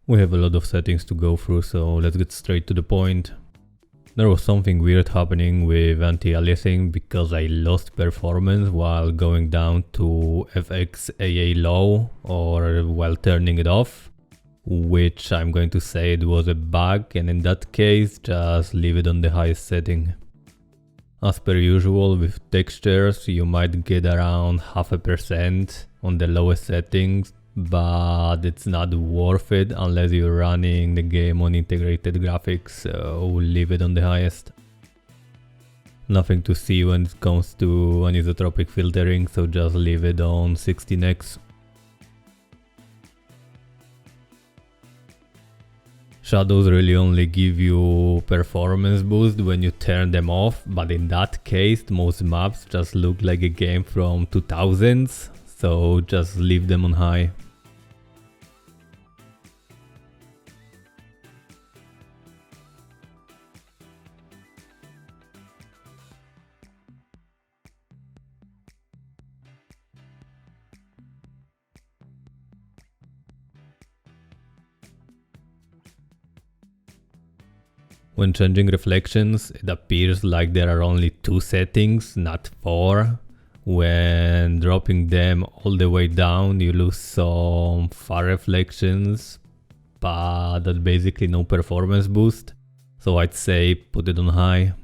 We have a lot of settings to go through, so let's get straight to the point. There was something weird happening with anti-aliasing because I lost performance while going down to FXAA low or while turning it off, which I'm going to say it was a bug, and in that case just leave it on the highest setting. As per usual with textures, you might get around 0.5% on the lowest settings, but it's not worth it unless you're running the game on integrated graphics, so leave it on the highest. Nothing to see when it comes to anisotropic filtering, so just leave it on 16x. Shadows really only give you performance boost when you turn them off, but in that case most maps just look like a game from 2000s, so just leave them on high. When changing reflections, it appears like there are only 2 settings, not 4. When dropping them all the way down, you lose some far reflections, but that's basically no performance boost, so I'd say put it on high.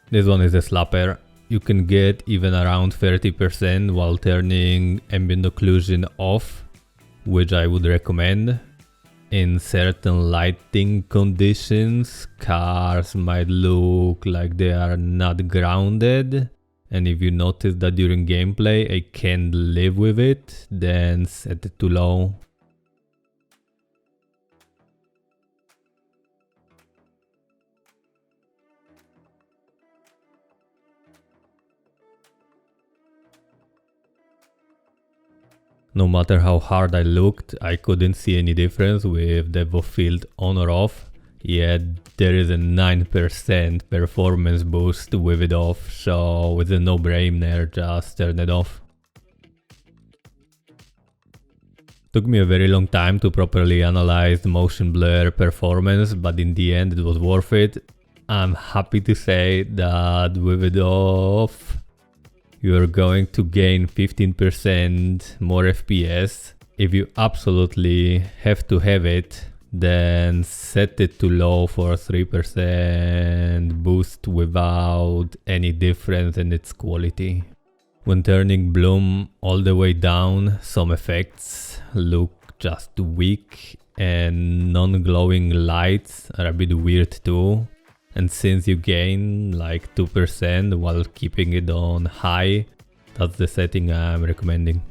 This one is a slapper. You can get even around 30% while turning ambient occlusion off, which I would recommend. In certain lighting conditions, cars might look like they are not grounded, and if you notice that during gameplay I can't live with it, then set it to low. No matter how hard I looked, I couldn't see any difference with depth of field on or off, yet there is a 9% performance boost with it off, so it's a no-brainer, just turn it off. Took me a very long time to properly analyze the motion blur performance, but in the end it was worth it. I'm happy to say that with it off, you're going to gain 15% more FPS. If you absolutely have to have it, then set it to low for 3% boost without any difference in its quality. When turning bloom all the way down, some effects look just weak, and non-glowing lights are a bit weird too. And since you gain like 2% while keeping it on high, that's the setting I'm recommending.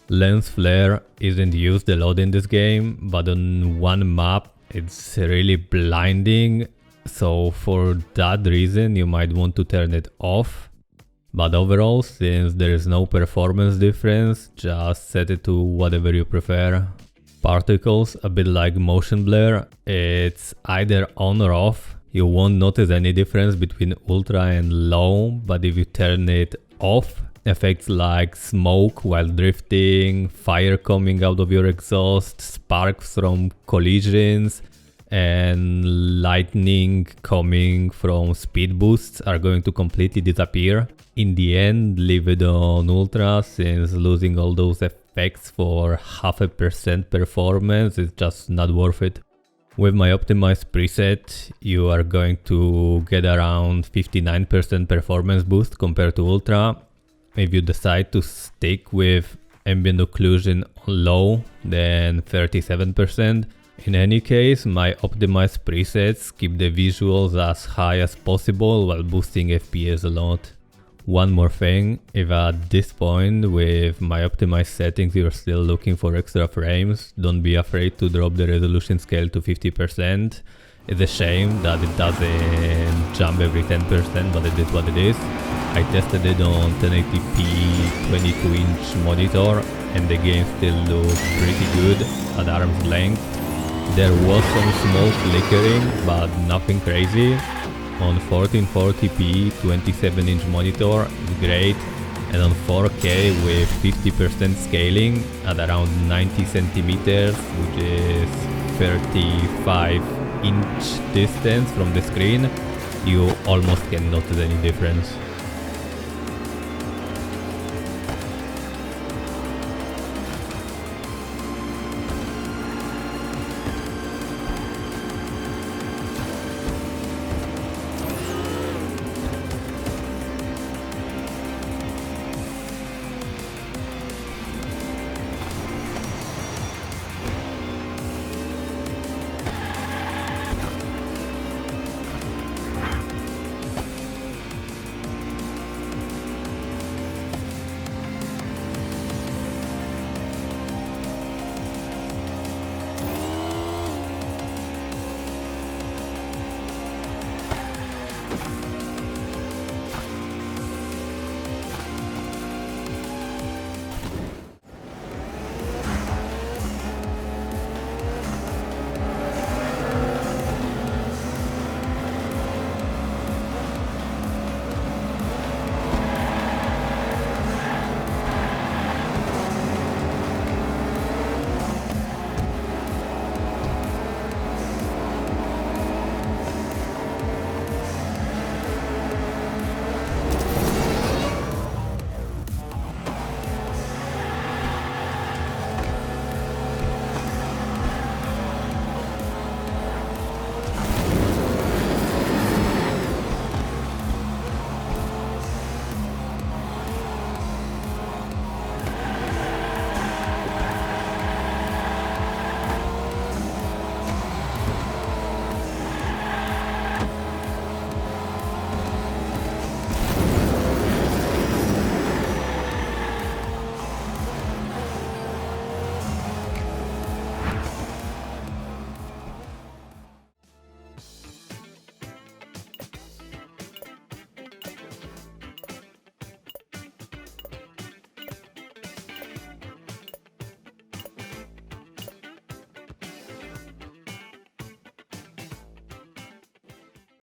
Lens flare isn't used a lot in this game, but on one map it's really blinding, so for that reason you might want to turn it off. But overall, since there is no performance difference, just set it to whatever you prefer. Particles, a bit like motion blur, it's either on or off. You won't notice any difference between ultra and low, but if you turn it off, effects like smoke while drifting, fire coming out of your exhaust, sparks from collisions, and lightning coming from speed boosts are going to completely disappear. In the end, leave it on ultra, since losing all those effects for 0.5% performance is just not worth it. With my optimized preset, you are going to get around 59% performance boost compared to ultra. If you decide to stick with ambient occlusion on low, then 37%. In any case, my optimized presets keep the visuals as high as possible while boosting FPS a lot. One more thing, if at this point with my optimized settings you're still looking for extra frames, don't be afraid to drop the resolution scale to 50%. It's a shame that it doesn't jump every 10%, but it is what it is. I tested it on 1080p 22-inch monitor and the game still looked pretty good at arm's length. There was some small flickering, but nothing crazy. On 1440p 27-inch monitor, it's great, and on 4K with 50% scaling at around 90 centimeters, which is 35-inch distance from the screen, you almost cannot notice any difference.